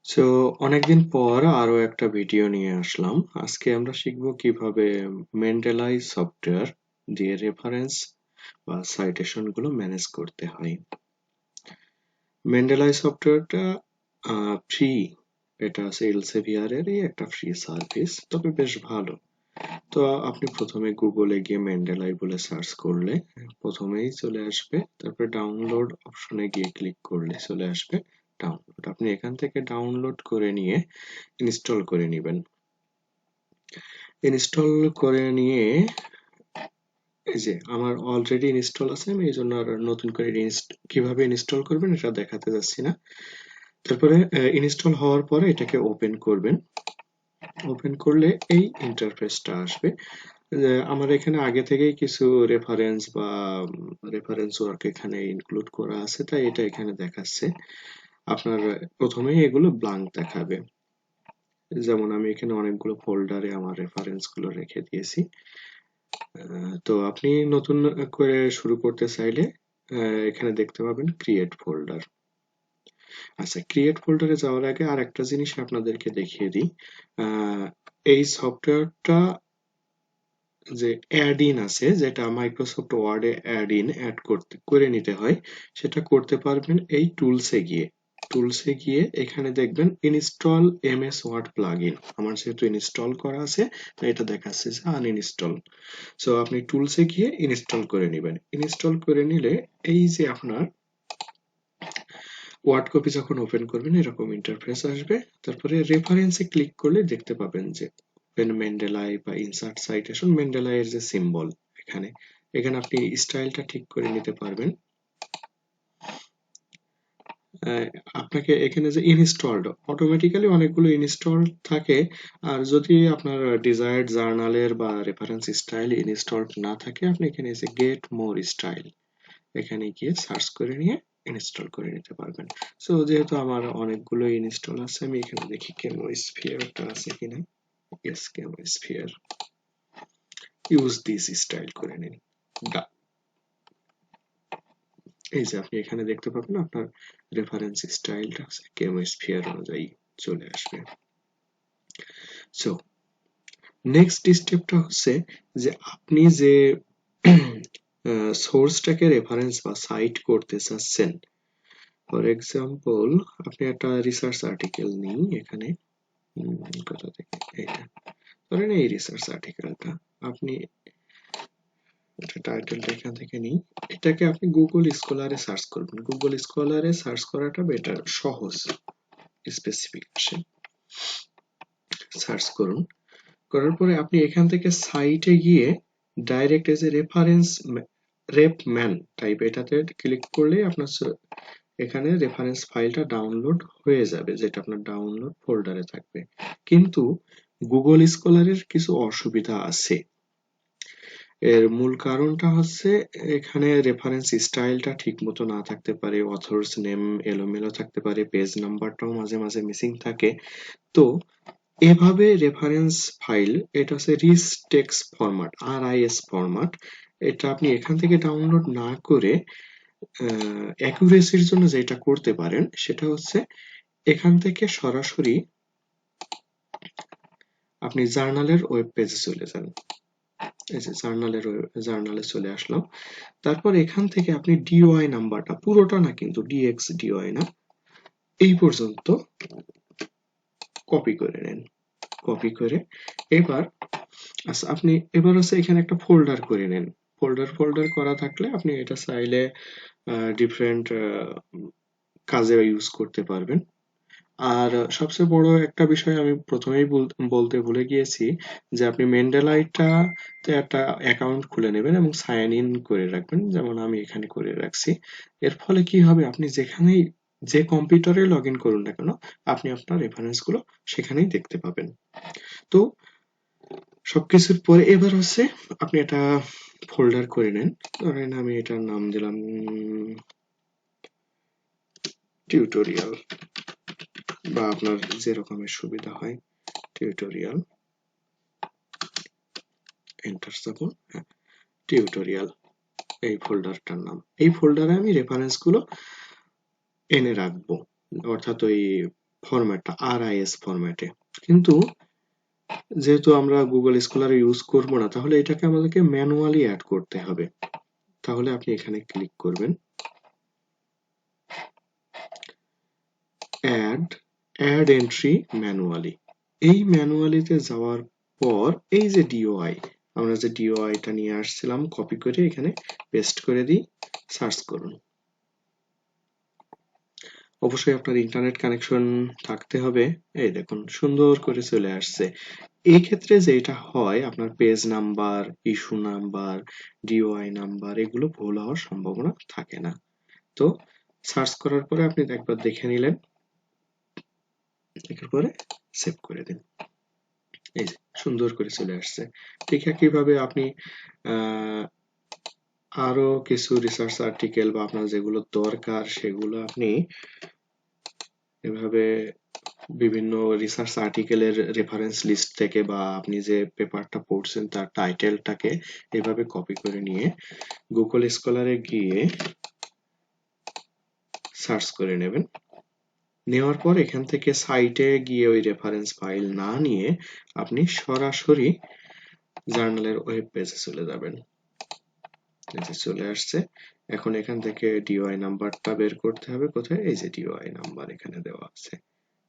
So অনেকদিন পর আরো একটা ভিডিও নিয়ে আসলাম। আজকে আমরা শিখব কিভাবে মেন্ডেলাই সফটওয়্যার দিয়ে রেফারেন্স বা সাইটেশন গুলো ম্যানেজ করতে হয়। মেন্ডেলাই সফটওয়্যারটা ফ্রি, এটা আছে এলসেভিয়ারেরই একটা ফ্রি সার্ভিস, তবে বেশ ভালো। তো আপনি প্রথমে গুগলে গিয়ে মেন্ডেলাই বলে সার্চ করলে প্রথমেই চলে আসবে, তারপরে ডাউনলোড অপশনে গিয়ে ক্লিক করলে চলে আসবে ডাউনলোড। আপনি এখান থেকে ডাউনলোড করে নিয়ে ইনস্টল করে নেবেন। ইনস্টল করে নিয়ে এই যে আমার অলরেডি ইনস্টল আছে, আমি এই জন্য আর নতুন করে কিভাবে ইনস্টল করবেন এটা দেখাতে যাচ্ছি না। তারপরে ইনস্টল হওয়ার পরে এটাকে ওপেন করবেন। ওপেন করলে এই ইন্টারফেসটা আসবে। আমার এখানে আগে থেকেই কিছু রেফারেন্স বা রেফারেন্স ওয়ার্ক এখানে ইনক্লুড করা আছে, তাই এটা এখানে দেখাচ্ছে। আপনার প্রথমেই এগুলো ব্ল্যাঙ্ক দেখাবে। যেমন আমি এখানে অনেকগুলো ফোল্ডারে আমার রেফারেন্স গুলো রেখে দিয়েছি। তো আপনি নতুন করে শুরু করতে চাইলে এখানে দেখতে পাবেন ক্রিয়েট ফোল্ডার। আচ্ছা, ক্রিয়েট ফোল্ডারে যাওয়ার আগে আর একটা জিনিস আপনাদেরকে দেখিয়ে দিই। এই সফটওয়্যারটা যে অ্যাড ইন আছে, যেটা মাইক্রোসফট ওয়ার্ডে অ্যাড করতে করে নিতে হয়, সেটা করতে পারবেন এই টুলসে গিয়ে। টুলসে গিয়ে এখানে দেখবেন ইনস্টল এমএস ওয়ার্ড প্লাগইন। আমার যেহেতু ইনস্টল করা আছে তাই এটা দেখাচ্ছে যে আনইনস্টল। সো আপনি টুলসে গিয়ে ইনস্টল করে নেবেন। ইনস্টল করে নিলে এই যে আপনার ওয়ার্ড কপি যখন ওপেন করবেন এরকম ইন্টারফেস আসবে। তারপরে রেফারেন্সে ক্লিক করলে দেখতে পাবেন যে ওপেন মেন্ডেলাই বা ইনসার্ট সাইটেশন, মেন্ডেলাই এর যে সিম্বল এখানে এখানে আপনি স্টাইলটা ঠিক করে নিতে পারবেন। আপনাকে এখানে যে ইনস্টলড অটোমেটিক্যালি অনেকগুলো ইনস্টল থাকে, আর যদি আপনার ডিজায়ার্ড জার্নালের বা রেফারেন্স স্টাইল ইনস্টলড না থাকে, আপনি এখানে এসে গেট মোর স্টাইল এখানে গিয়ে সার্চ করে নিয়ে ইনস্টল করে নিতে পারবেন। সো যেহেতু আমার অনেকগুলো ইনস্টল আছে, আমি এখানে দেখি কেমোস্ফিয়ারটা আছে কিনা। ইয়েস, কেমোস্ফিয়ার। ইউজ দিস স্টাইল করে নিন। এই যে আপনি এখানে দেখতে পাবেন আপনার রেফারেন্স স্টাইলটা আছে কেমোস্ফিয়ার অনুযায়ী চলে আসবে। সো নেক্সট স্টেপটা হচ্ছে যে আপনি যে সোর্সটাকে রেফারেন্স বা সাইট করতে চাচ্ছেন। ফর এক্সাম্পল, আপনি একটা রিসার্চ আর্টিকেল নিন এখানে। কোথা থেকে, এইটা ধরেন এই রিসার্চ আর্টিকেলটা আপনি এটা টাইটেলটা এখান থেকে নিই। এটাকে আপনি গুগল স্কলারে সার্চ করবেন। গুগল স্কলারে সার্চ করাটা বেটার, সহজ, স্পেসিফিক আসে। সার্চ করুন, করার পরে আপনি এখান থেকে সাইটে গিয়ে direct as a reference rape man type এটাতে ক্লিক করলে আপনার এখানে রেফারেন্স ফাইলটা ডাউনলোড হয়ে যাবে, যেটা আপনার ডাউনলোড ফোল্ডারে থাকবে। কিন্তু গুগল স্কলারের কিছু অসুবিধা আছে। এর মূল কারণটা হচ্ছে এখানে রেফারেন্স স্টাইলটা ঠিক মতো না থাকতে পারে, অথরস নেম এলোমেলো থাকতে পারে, পেজ নাম্বারটাও মাঝে মাঝে মিসিং থাকে। তো এভাবে রেফারেন্স ফাইল, এটা হচ্ছে rich text format, RIS format. এটা আপনি এখান থেকে ডাউনলোড না করে অ্যাকুরেসির জন্য যেটা করতে পারেন সেটা হচ্ছে এখান থেকে সরাসরি আপনি জার্নালের ওয়েব পেজে চলে যান। এই যে জার্নালে চলে আসলাম। তারপর এখান থেকে আপনি ডিওআই নাম্বারটা, পুরোটা না কিন্তু, ডিএক্স ডিওআই না, এই পর্যন্ত কপি করে নেন। কপি করে এবার আচ্ছা, আপনি এবার হচ্ছে এখানে একটা ফোল্ডার করে নেন। ফোল্ডার করা থাকলে আপনি এটা চাইলে ডিফারেন্ট কাজে ইউজ করতে পারবেন। আর সবচেয়ে বড় একটা বিষয় আমি প্রথমেই বলতে ভুলে গিয়েছি, যে আপনি মেন্ডেলাইটটাতে একটা অ্যাকাউন্ট খুলে নেবেন এবং সাইন ইন করে রাখবেন, যেমন আমি এখানে করে রাখছি। এর ফলে কি হবে, আপনি যেখানেই যে কম্পিউটারে লগ ইন করুন না কেন, আপনি আপনার রেফারেন্স গুলো সেখানেই দেখতে পাবেন। তো সবকিছুর পরে এবার হচ্ছে আপনি এটা ফোল্ডার করে নেন। ধরেন আমি এটার নাম দিলাম টিউটোরিয়াল, বা আপনার যে রকমের সুবিধা হয় টিউটোরিয়াল, এন্টার চাপুন। হ্যাঁ, টিউটোরিয়াল এই ফোল্ডারটার নাম। এই ফোল্ডারে আমি রেফারেন্স গুলো এনে রাখবো, অর্থাৎ ওই ফরম্যাটটা RIS ফরম্যাটে, কিন্তু যেহেতু আমরা গুগল স্কলার ইউজ করব না, তাহলে এটাকে আমাদেরকে ম্যানুয়ালি অ্যাড করতে হবে। তাহলে আপনি এখানে ক্লিক করবেন, অ্যাড এন্ট্রি ম্যানুয়ালি। এই ম্যানুয়ালিতে যাওয়ার পর এই যে ডিওআই, আমরা যে ডিওআইটা নিয়ে আসছিলাম কপি করে এখানে পেস্ট করে দিই, সার্চ করুন। অবশ্যই আপনার ইন্টারনেট কানেকশন থাকতে হবে। এই দেখুন সুন্দর করে চলে আসছে। এই ক্ষেত্রে যেটা হয়, আপনার page number, issue number, DOI number এগুলো ভুল হওয়ার সম্ভাবনা থাকে না। তো সার্চ করার পরে আপনি একবার দেখে নিলেন, দেখার পরে সেভ করে দিন। এই যে সুন্দর করে চলে আসছে। ঠিক একইভাবে আপনি আরো কিছু রিসার্চ আর্টিকেল বা আপনার যেগুলো দরকার সেগুলো আপনি এভাবে বিভিন্ন রিসার্চ আর্টিকেলের রেফারেন্স লিস্ট থেকে বা আপনি যে পেপারটা পড়ছেন তার টাইটেলটাকে এভাবে কপি করে নিয়ে গুগল স্কলারে গিয়ে সার্চ করে নেবেন। নেওয়ার পর এখান থেকে সাইটে গিয়ে ওই রেফারেন্স ফাইল না নিয়ে আপনি সরাসরি জার্নালের ওয়েব পেজে চলে যাবেন। এই যে চলে আসছে। এখন এখান থেকে ডিওআই নাম্বারটা বের করতে হবে। কোথায়? এই যে ডিওআই নাম্বার এখানে দেওয়া আছে।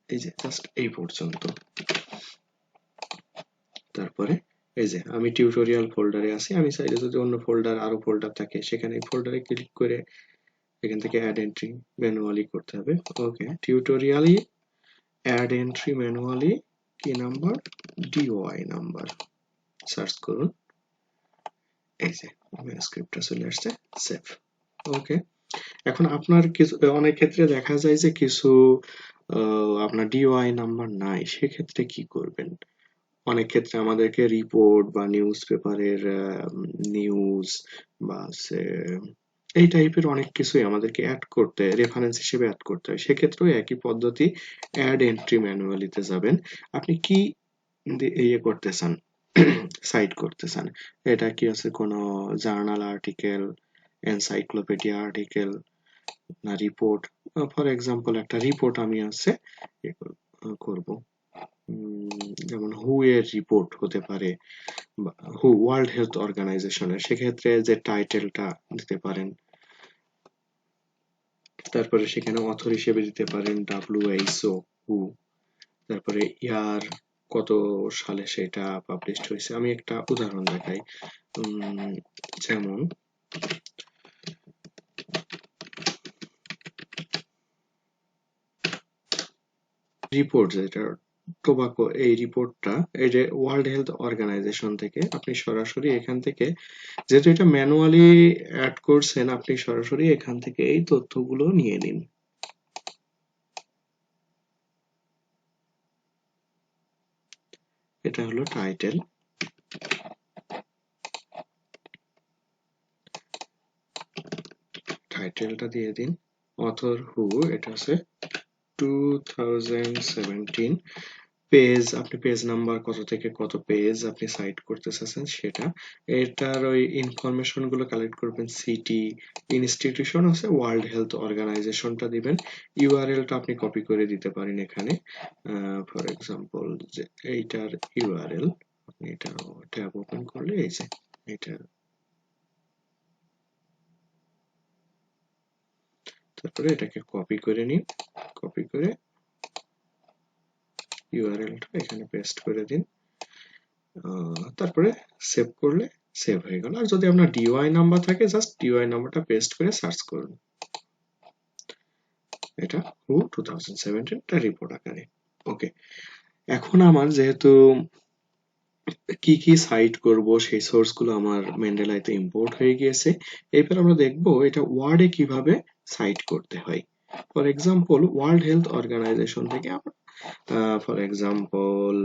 এই যে জাস্ট এই পর্যন্ত। তারপরে এই যে আমি টিউটোরিয়াল ফোল্ডারে আছি, আমি চাইলে যদি অন্য ফোল্ডার আরো ফোল্ডার থাকে সেখানে এই ফোল্ডারে ক্লিক করে এখান থেকে অ্যাড এন্ট্রি ম্যানুয়ালি করতে হবে। ওকে, টিউটোরিয়ালি অ্যাড এন্ট্রি ম্যানুয়ালি কি নাম্বার? ডিওআই নাম্বার সার্চ করুন। এই যে ম্যানুস্ক্রিপ্টটা চলে আসছে, সেভ। ওকে, এখন আপনার কিছু অনেক ক্ষেত্রে দেখা যায় যে কিছু আপনার ডিওআই নাম্বার নাই, সেক্ষেত্রে কি করবেন? অনেক ক্ষেত্রে আমাদেরকে রিপোর্ট বা নিউজ পেপারের নিউজ বা এই টাইপের অনেক কিছুই আমাদেরকে অ্যাড করতে, রেফারেন্স হিসেবে অ্যাড করতে হয়। সেক্ষেত্রেও একই পদ্ধতি, অ্যাড এন্ট্রি ম্যানুয়ালিতে যাবেন। আপনি কি ইয়ে করতে চান, সাইট করতে চান? এটা কি আছে, কোনো জার্নাল আর্টিকেল, এনসাইক্লোপিডিয়া আর্টিকেল, না রিপোর্ট? ফর এক্সাম্পল একটা রিপোর্ট আমি আছে করব, যেমন হু এর রিপোর্ট হতে পারে, হু ওয়ার্ল্ড হেলথ অর্গানাইজেশনের, সেক্ষেত্রে যে টাইটেলটা দিতে পারেন। তারপরে সেখানে অথর হিসেবে দিতে পারেন WHO, হু। তারপরে ইয়ার, কত সালে সেটা পাবলিশড হয়েছে। আমি একটা উদাহরণ দেখাই, যেমন রিপোর্ট যেটা টোবাকো, এই রিপোর্টটা এই যে ওয়ার্ল্ড হেলথ অর্গানাইজেশন থেকে, আপনি সরাসরি এখান থেকে, যেহেতু এটা ম্যানুয়ালি অ্যাড করছেন, আপনি সরাসরি এখান থেকে এই তথ্যগুলো নিয়ে নিন। এটা হলো টাইটেল, টাইটেলটা দিয়ে দিন। অথর হু, এটা আছে 2017। পেজ, আপনি পেজ নাম্বার কত থেকে কত পেজ আপনি সাইট করতে চাচ্ছেন সেটা। এটার ওই ইনফরমেশন গুলো কালেক্ট করবেন। সিটি, ইনস্টিটিউশন আছে, ওয়ার্ল্ড হেলথ অর্গানাইজেশনটা দিবেন। ইউআরএলটা আপনি কপি করে দিতে পারেন এখানে। ফর এক্সাম্পল যে এইটার ইউআরএল, আপনি এটা ট্যাব ওপেন করলে এই যে এটা, তারপরে এটাকে কপি করে নিন, কপি করে ইউআরএলটা এখানে পেস্ট করে দিন। তারপরে সেভ করলে সেভ হয়ে গেল। আর যদি আপনার ডিওআই নাম্বার থাকে, জাস্ট ডিওআই নাম্বারটা পেস্ট করে সার্চ করুন। এটা হু 2017 টা রিপোর্ট আকারে। ওকে, এখন আমার যেহেতু কি কি সাইট করব সেই সোর্স গুলো আমার মেন্ডেলাইতে ইম্পোর্ট হয়ে গিয়েছে, এরপর আমরা দেখব এটা ওয়ার্ডে কিভাবে সাইট করতে হয়। For example World Health Organization থেকে আমরা ফর এক্সাম্পল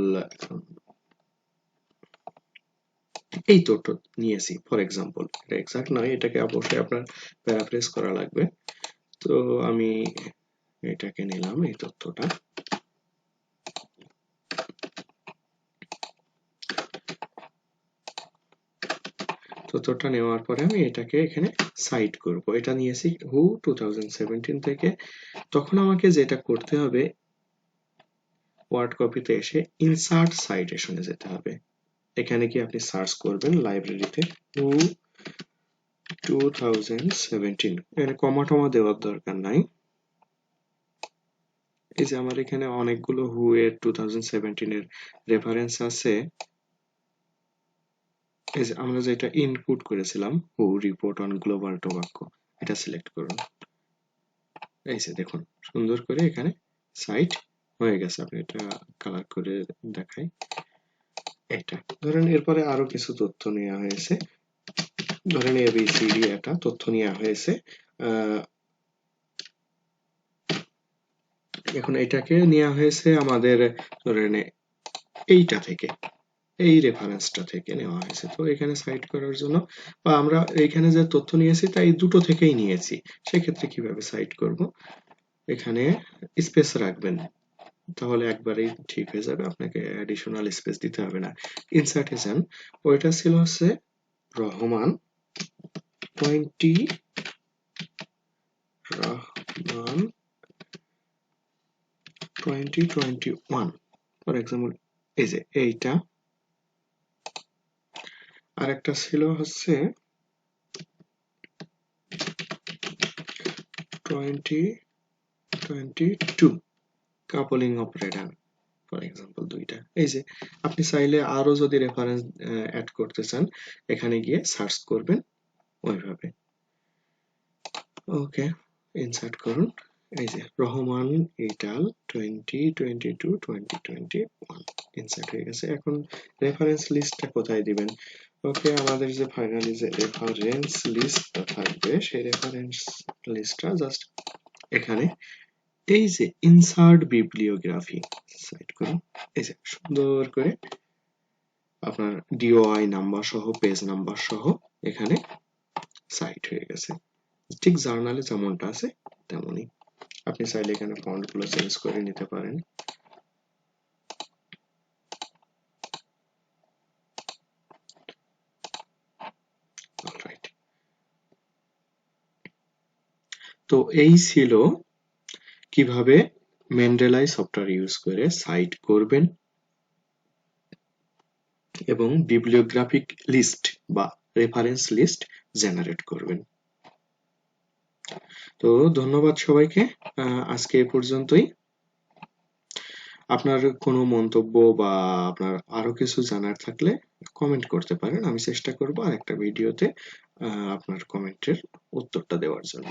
এই তথ্য নিয়েছি। ফর এক্সাম্পল এটা এক্সাক্ট নয়, এটাকে অবশ্যই আপনার প্যারাফ্রেজ করা লাগবে। তো আমি এটাকে নিলাম, এই তথ্যটা। তথ্যটা নেওয়ার পরে আমি এটাকে এখানে সাইট করব। এটা নিয়েছি হু 2017 থেকে। তখন আমাকে যেটা করতে হবে, ওয়ার্ড কপিতে এসে ইনসার্ট সাইটেশনে যেতে হবে। এখানে কি আপনি সার্চ করবেন লাইব্রেরিতে হু 2017, এখানে কমা টমা দেওয়ার দরকার নাই। এই যে আমার এখানে অনেকগুলো হু এর 2017 এর রেফারেন্স আছে। এই যে আমরা যেটা ইনপুট করেছিলাম হু রিপোর্ট অন গ্লোবাল টোবাকো, এটা সিলেক্ট করুন। এই যে দেখুন সুন্দর করে এখানে সাইট হয়ে গেছে। আপনি এটা কালার করে দেখাই। এটা ধরেন এরপরে আরো কিছু তথ্য নেওয়া হয়েছে, ধরেন এবিসিডি একটা তথ্য নেওয়া হয়েছে। এখন এটাকে নেওয়া হয়েছে আমাদের ধরেন এইটা থেকে, এই রেফারেন্সটা থেকে নেওয়া হয়েছে। তো এখানে সাইট করার জন্য বা আমরা এখানে যে তথ্য নিয়েছি তাই দুটো থেকেই নিয়েছি, সেক্ষেত্রে কিভাবে সাইট করব, এখানে স্পেস রাখবেন, তাহলে একবারেই ঠিক হয়ে যাবে, আপনাকে অ্যাডিশনাল স্পেস দিতে হবে না। ইনসার্টেশন ওইটা ছিল হচ্ছে রহমান 2021 ফর এক্সাম্পল। এই যে এইটা, আরেকটা ছিল হচ্ছে 2022 coupling of radar for example, দুইটা। এই যে আপনি চাইলে আরো যদি রেফারেন্স অ্যাড করতে চান এখানে গিয়ে সার্চ করবেন ওইভাবে। ওকে, ইনসার্ট করুন। এই যে রহমান ইটাল 2022-2021 ইনসার্ট হয়ে গেছে। এখন রেফারেন্স লিস্টটা কোথায় দিবেন? ওকে, আমাদের যে ফাইনালি যে রেফারেন্স লিস্টটা থাকবে সেই রেফারেন্স লিস্টটা জাস্ট এখানে এই যে ইনসার্ট বিবলিওগ্রাফি সাইট করুন। এই যে সুন্দর করে আপনার ডিওআই নাম্বার সহ পেজ নাম্বার সহ এখানে সাইট হয়ে গেছে, ঠিক জার্নালে যেমনটা আছে তেমনই। আপনি চাইলে এখানে ফন্ট গুলো চেঞ্জ করে নিতে পারেন। অলরাইট, তো এই ছিল কিভাবে মেন্ডেলাই সফটওয়্যার ইউজ করে সাইট করবেন এবং বিবলিওগ্রাফিক লিস্ট বা রেফারেন্স লিস্ট জেনারেট করবেন। তো ধন্যবাদ সবাইকে, আজকে এ পর্যন্তই। আপনার কোনো মন্তব্য বা আপনার আরো কিছু জানার থাকলে কমেন্ট করতে পারেন, আমি চেষ্টা করব আরেকটা ভিডিওতে আপনার কমেন্টের উত্তরটা দেওয়ার জন্য।